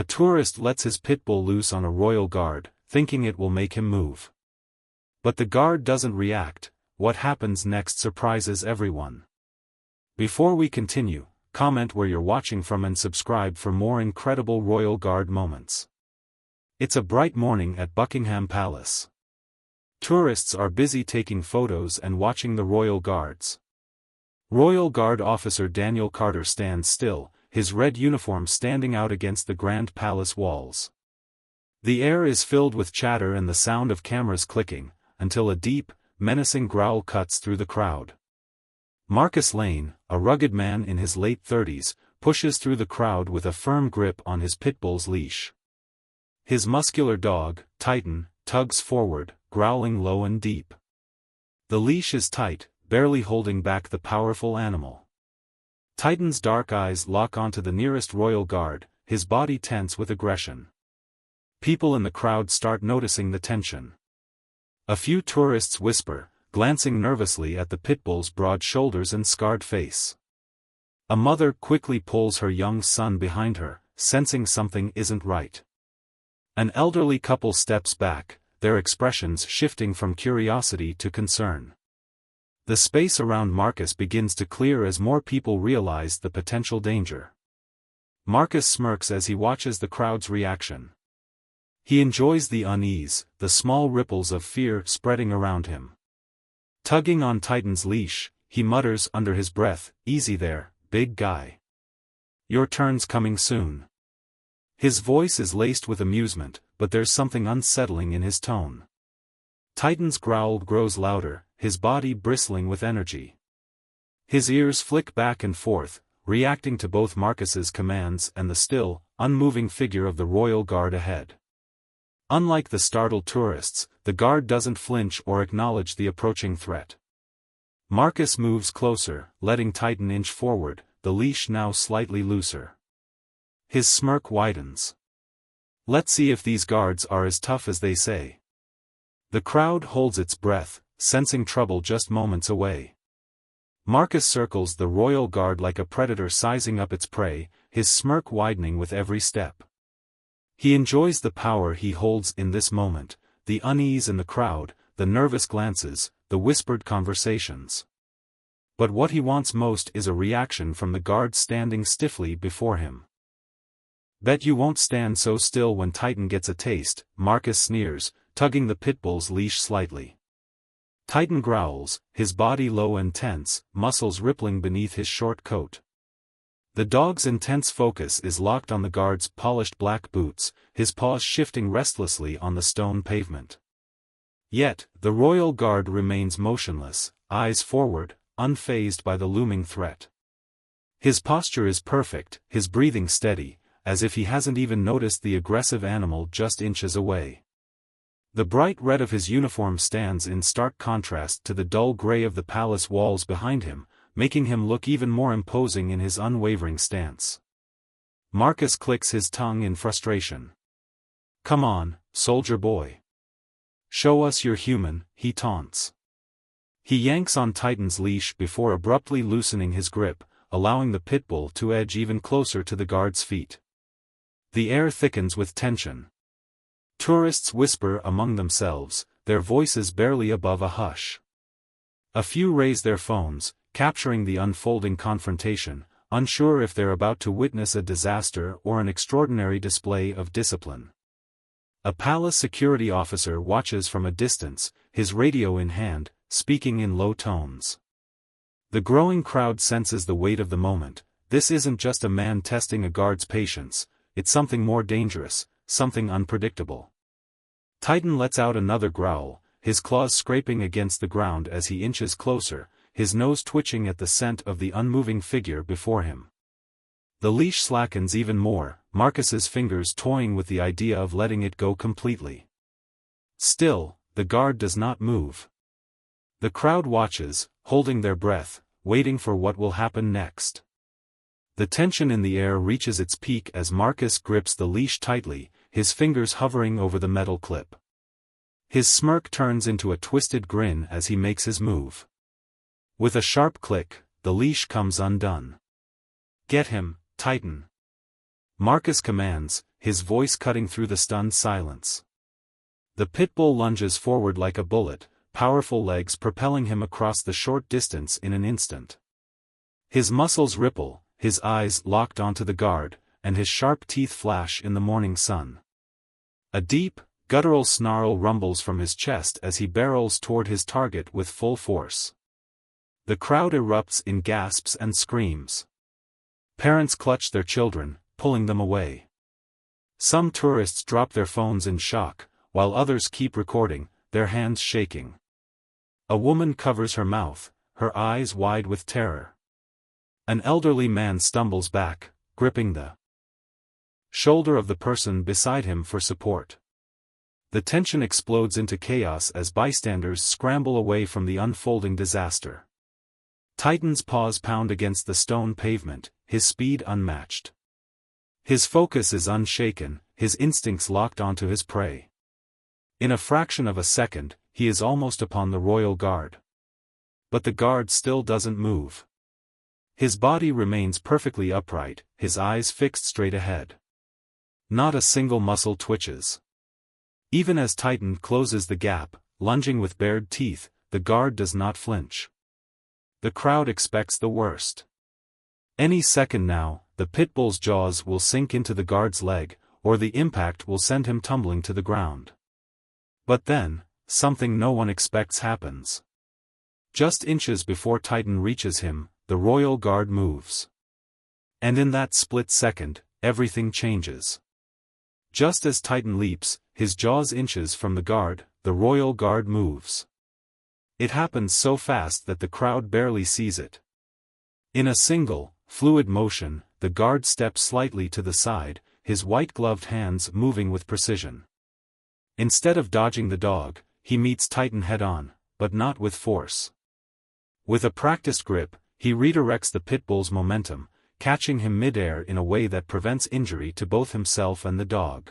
A tourist lets his pitbull loose on a royal guard, thinking it will make him move. But the guard doesn't react. What happens next surprises everyone. Before we continue, comment where you're watching from and subscribe for more incredible royal guard moments. It's a bright morning at Buckingham Palace. Tourists are busy taking photos and watching the royal guards. Royal Guard officer Daniel Carter stands still, his red uniform standing out against the Grand Palace walls. The air is filled with chatter and the sound of cameras clicking, until a deep, menacing growl cuts through the crowd. Marcus Lane, a rugged man in his late 30s, pushes through the crowd with a firm grip on his pitbull's leash. His muscular dog, Titan, tugs forward, growling low and deep. The leash is tight, barely holding back the powerful animal. Titan's dark eyes lock onto the nearest royal guard, his body tense with aggression. People in the crowd start noticing the tension. A few tourists whisper, glancing nervously at the pitbull's broad shoulders and scarred face. A mother quickly pulls her young son behind her, sensing something isn't right. An elderly couple steps back, their expressions shifting from curiosity to concern. The space around Marcus begins to clear as more people realize the potential danger. Marcus smirks as he watches the crowd's reaction. He enjoys the unease, the small ripples of fear spreading around him. Tugging on Titan's leash, he mutters under his breath, "Easy there, big guy. Your turn's coming soon." His voice is laced with amusement, but there's something unsettling in his tone. Titan's growl grows louder, his body bristling with energy. His ears flick back and forth, reacting to both Marcus's commands and the still, unmoving figure of the royal guard ahead. Unlike the startled tourists, the guard doesn't flinch or acknowledge the approaching threat. Marcus moves closer, letting Titan inch forward, the leash now slightly looser. His smirk widens. Let's see if these guards are as tough as they say. The crowd holds its breath, sensing trouble just moments away. Marcus circles the royal guard like a predator sizing up its prey, his smirk widening with every step. He enjoys the power he holds in this moment, the unease in the crowd, the nervous glances, the whispered conversations. But what he wants most is a reaction from the guard standing stiffly before him. "Bet you won't stand so still when Titan gets a taste," Marcus sneers, tugging the pitbull's leash slightly. Titan growls, his body low and tense, muscles rippling beneath his short coat. The dog's intense focus is locked on the guard's polished black boots, his paws shifting restlessly on the stone pavement. Yet, the royal guard remains motionless, eyes forward, unfazed by the looming threat. His posture is perfect, his breathing steady, as if he hasn't even noticed the aggressive animal just inches away. The bright red of his uniform stands in stark contrast to the dull gray of the palace walls behind him, making him look even more imposing in his unwavering stance. Marcus clicks his tongue in frustration. "Come on, soldier boy. Show us you're human," he taunts. He yanks on Titan's leash before abruptly loosening his grip, allowing the pitbull to edge even closer to the guard's feet. The air thickens with tension. Tourists whisper among themselves, their voices barely above a hush. A few raise their phones, capturing the unfolding confrontation, unsure if they're about to witness a disaster or an extraordinary display of discipline. A palace security officer watches from a distance, his radio in hand, speaking in low tones. The growing crowd senses the weight of the moment. This isn't just a man testing a guard's patience, it's something more dangerous, something unpredictable. Titan lets out another growl, his claws scraping against the ground as he inches closer, his nose twitching at the scent of the unmoving figure before him. The leash slackens even more, Marcus's fingers toying with the idea of letting it go completely. Still, the guard does not move. The crowd watches, holding their breath, waiting for what will happen next. The tension in the air reaches its peak as Marcus grips the leash tightly, his fingers hovering over the metal clip. His smirk turns into a twisted grin as he makes his move. With a sharp click, the leash comes undone. "Get him, Titan." Marcus commands, his voice cutting through the stunned silence. The Pitbull lunges forward like a bullet, powerful legs propelling him across the short distance in an instant. His muscles ripple, his eyes locked onto the guard, and his sharp teeth flash in the morning sun. A deep, guttural snarl rumbles from his chest as he barrels toward his target with full force. The crowd erupts in gasps and screams. Parents clutch their children, pulling them away. Some tourists drop their phones in shock, while others keep recording, their hands shaking. A woman covers her mouth, her eyes wide with terror. An elderly man stumbles back, gripping the shoulder of the person beside him for support. The tension explodes into chaos as bystanders scramble away from the unfolding disaster. Titan's paws pound against the stone pavement, his speed unmatched. His focus is unshaken, his instincts locked onto his prey. In a fraction of a second, he is almost upon the royal guard. But the guard still doesn't move. His body remains perfectly upright, his eyes fixed straight ahead. Not a single muscle twitches. Even as Titan closes the gap, lunging with bared teeth, the guard does not flinch. The crowd expects the worst. Any second now, the Pitbull's jaws will sink into the guard's leg, or the impact will send him tumbling to the ground. But then, something no one expects happens. Just inches before Titan reaches him, the royal guard moves. And in that split second, everything changes. Just as Titan leaps, his jaws inches from the guard, the royal guard moves. It happens so fast that the crowd barely sees it. In a single, fluid motion, the guard steps slightly to the side, his white-gloved hands moving with precision. Instead of dodging the dog, he meets Titan head-on, but not with force. With a practiced grip, he redirects the Pitbull's momentum, catching him mid-air in a way that prevents injury to both himself and the dog.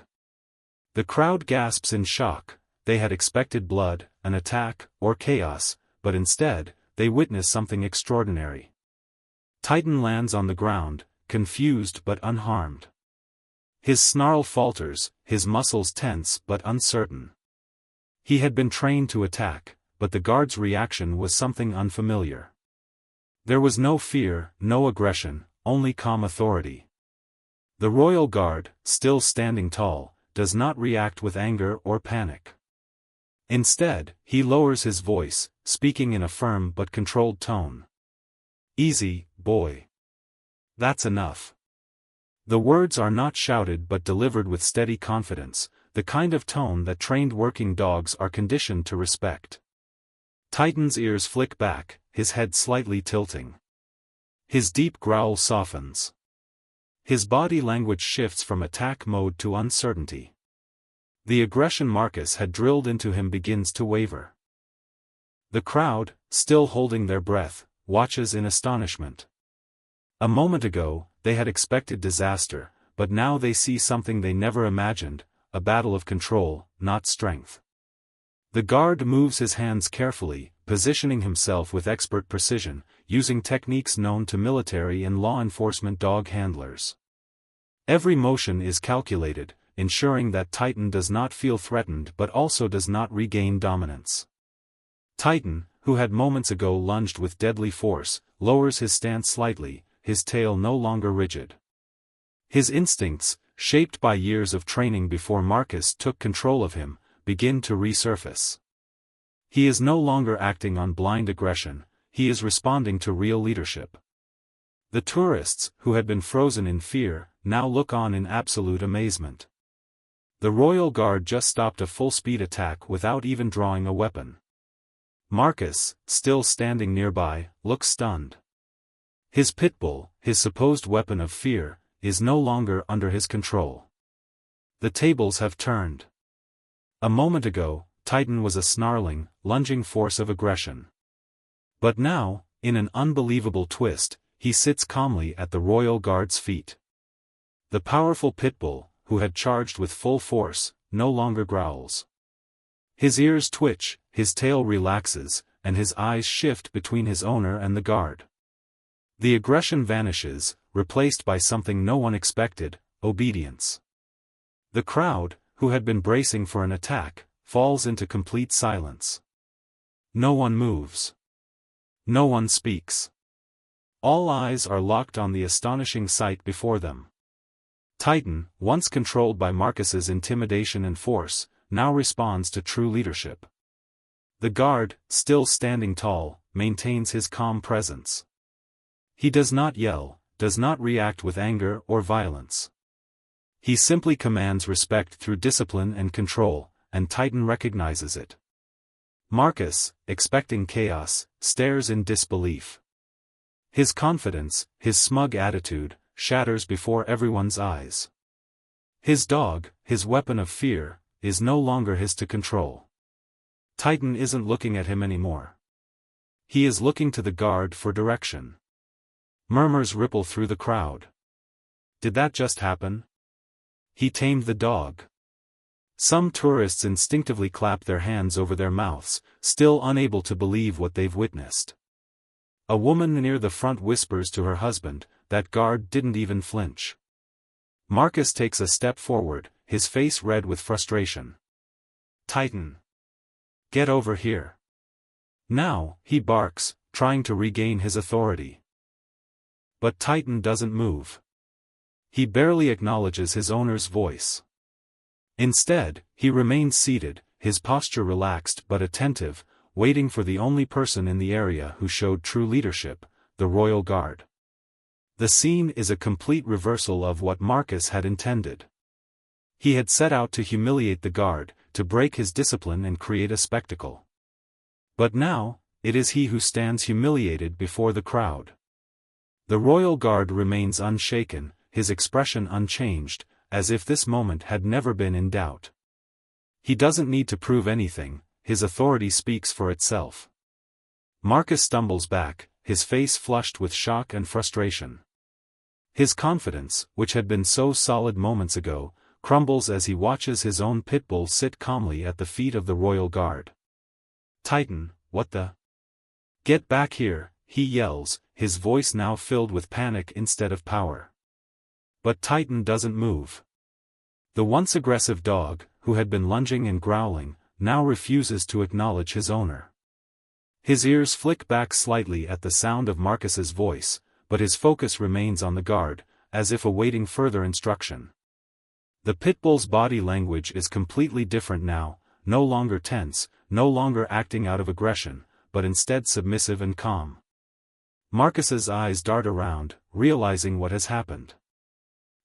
The crowd gasps in shock. They had expected blood, an attack, or chaos, but instead, they witness something extraordinary. Titan lands on the ground, confused but unharmed. His snarl falters, his muscles tense but uncertain. He had been trained to attack, but the guard's reaction was something unfamiliar. There was no fear, no aggression, only calm authority. The royal guard, still standing tall, does not react with anger or panic. Instead, he lowers his voice, speaking in a firm but controlled tone. "Easy, boy. That's enough." The words are not shouted but delivered with steady confidence, the kind of tone that trained working dogs are conditioned to respect. Titan's ears flick back, his head slightly tilting. His deep growl softens. His body language shifts from attack mode to uncertainty. The aggression Marcus had drilled into him begins to waver. The crowd, still holding their breath, watches in astonishment. A moment ago, they had expected disaster, but now they see something they never imagined, a battle of control, not strength. The guard moves his hands carefully, positioning himself with expert precision, using techniques known to military and law enforcement dog handlers. Every motion is calculated, ensuring that Titan does not feel threatened but also does not regain dominance. Titan, who had moments ago lunged with deadly force, lowers his stance slightly, his tail no longer rigid. His instincts, shaped by years of training before Marcus took control of him, begin to resurface. He is no longer acting on blind aggression, he is responding to real leadership. The tourists, who had been frozen in fear, now look on in absolute amazement. The royal guard just stopped a full-speed attack without even drawing a weapon. Marcus, still standing nearby, looks stunned. His Pitbull, his supposed weapon of fear, is no longer under his control. The tables have turned. A moment ago, Titan was a snarling, lunging force of aggression. But now, in an unbelievable twist, he sits calmly at the royal guard's feet. The powerful Pitbull, who had charged with full force, no longer growls. His ears twitch, his tail relaxes, and his eyes shift between his owner and the guard. The aggression vanishes, replaced by something no one expected, obedience. The crowd, who had been bracing for an attack, falls into complete silence. No one moves. No one speaks. All eyes are locked on the astonishing sight before them. Titan, once controlled by Marcus's intimidation and force, now responds to true leadership. The guard, still standing tall, maintains his calm presence. He does not yell, does not react with anger or violence. He simply commands respect through discipline and control, and Titan recognizes it. Marcus, expecting chaos, stares in disbelief. His confidence, his smug attitude, shatters before everyone's eyes. His dog, his weapon of fear, is no longer his to control. Titan isn't looking at him anymore. He is looking to the guard for direction. Murmurs ripple through the crowd. Did that just happen? He tamed the dog. Some tourists instinctively clap their hands over their mouths, still unable to believe what they've witnessed. A woman near the front whispers to her husband, "That guard didn't even flinch." Marcus takes a step forward, his face red with frustration. "Titan! Get over here!" Now, he barks, trying to regain his authority. But Titan doesn't move. He barely acknowledges his owner's voice. Instead, he remains seated, his posture relaxed but attentive, waiting for the only person in the area who showed true leadership, the royal guard. The scene is a complete reversal of what Marcus had intended. He had set out to humiliate the guard, to break his discipline and create a spectacle. But now, it is he who stands humiliated before the crowd. The royal guard remains unshaken, his expression unchanged, as if this moment had never been in doubt. He doesn't need to prove anything, his authority speaks for itself. Marcus stumbles back, his face flushed with shock and frustration. His confidence, which had been so solid moments ago, crumbles as he watches his own Pitbull sit calmly at the feet of the royal guard. "Titan, what the? Get back here," he yells, his voice now filled with panic instead of power. But Titan doesn't move. The once aggressive dog, who had been lunging and growling, now refuses to acknowledge his owner. His ears flick back slightly at the sound of Marcus's voice, but his focus remains on the guard, as if awaiting further instruction. The Pitbull's body language is completely different now, no longer tense, no longer acting out of aggression, but instead submissive and calm. Marcus's eyes dart around, realizing what has happened.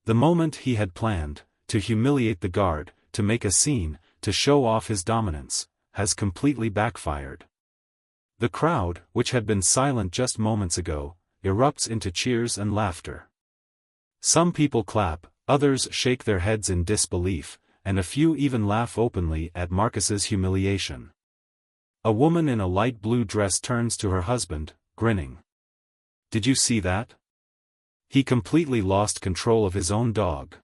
The moment he had planned, to humiliate the guard, to make a scene, to show off his dominance, has completely backfired. The crowd, which had been silent just moments ago, erupts into cheers and laughter. Some people clap, others shake their heads in disbelief, and a few even laugh openly at Marcus's humiliation. A woman in a light blue dress turns to her husband, grinning. "Did you see that? He completely lost control of his own dog."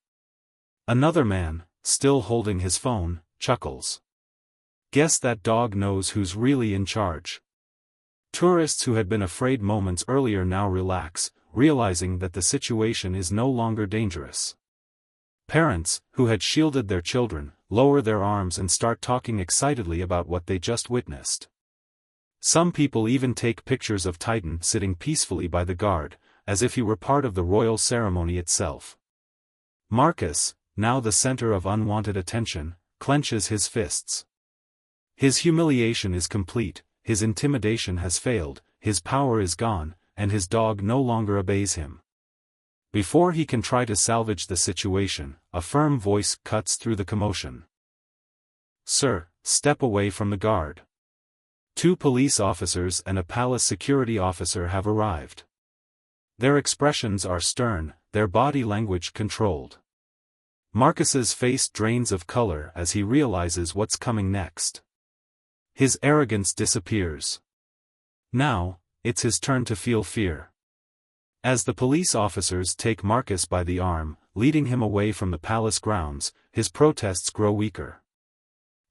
Another man, still holding his phone, chuckles. "Guess that dog knows who's really in charge." Tourists who had been afraid moments earlier now relax, realizing that the situation is no longer dangerous. Parents, who had shielded their children, lower their arms and start talking excitedly about what they just witnessed. Some people even take pictures of Titan sitting peacefully by the guard, as if he were part of the royal ceremony itself. Marcus, now the center of unwanted attention, clenches his fists. His humiliation is complete, his intimidation has failed, his power is gone, and his dog no longer obeys him. Before he can try to salvage the situation, a firm voice cuts through the commotion. "Sir, step away from the guard. 2 police officers and a palace security officer have arrived." Their expressions are stern, their body language controlled. Marcus's face drains of color as he realizes what's coming next. His arrogance disappears. Now, it's his turn to feel fear. As the police officers take Marcus by the arm, leading him away from the palace grounds, his protests grow weaker.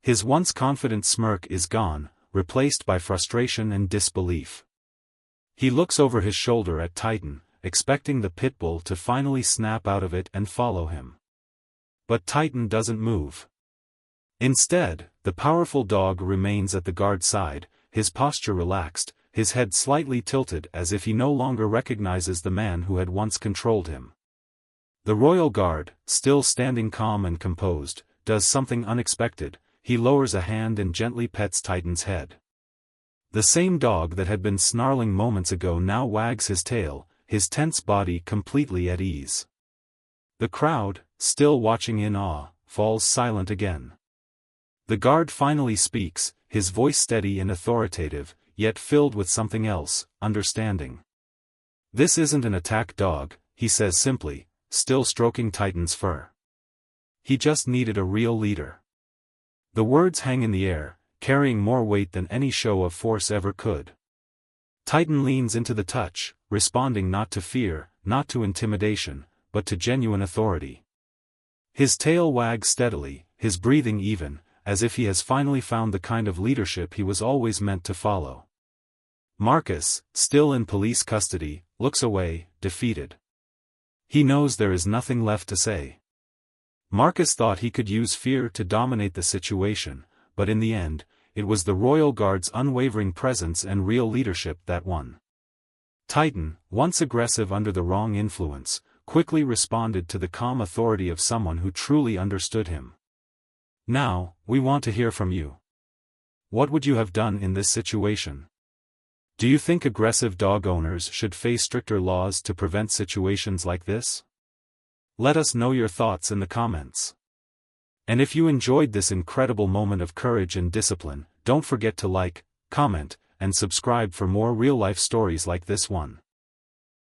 His once confident smirk is gone, replaced by frustration and disbelief. He looks over his shoulder at Titan, expecting the Pitbull to finally snap out of it and follow him. But Titan doesn't move. Instead, the powerful dog remains at the guard's side, his posture relaxed, his head slightly tilted as if he no longer recognizes the man who had once controlled him. The royal guard, still standing calm and composed, does something unexpected. He lowers a hand and gently pets Titan's head. The same dog that had been snarling moments ago now wags his tail, his tense body completely at ease. The crowd, still watching in awe, falls silent again. The guard finally speaks, his voice steady and authoritative, yet filled with something else, understanding. "This isn't an attack dog," he says simply, still stroking Titan's fur. "He just needed a real leader." The words hang in the air, carrying more weight than any show of force ever could. Titan leans into the touch, responding not to fear, not to intimidation, but to genuine authority. His tail wags steadily, his breathing even, as if he has finally found the kind of leadership he was always meant to follow. Marcus, still in police custody, looks away, defeated. He knows there is nothing left to say. Marcus thought he could use fear to dominate the situation, but in the end, it was the royal guard's unwavering presence and real leadership that won. Titan, once aggressive under the wrong influence, quickly responded to the calm authority of someone who truly understood him. "Now, we want to hear from you. What would you have done in this situation? Do you think aggressive dog owners should face stricter laws to prevent situations like this? Let us know your thoughts in the comments. And if you enjoyed this incredible moment of courage and discipline, don't forget to like, comment, and subscribe for more real-life stories like this one.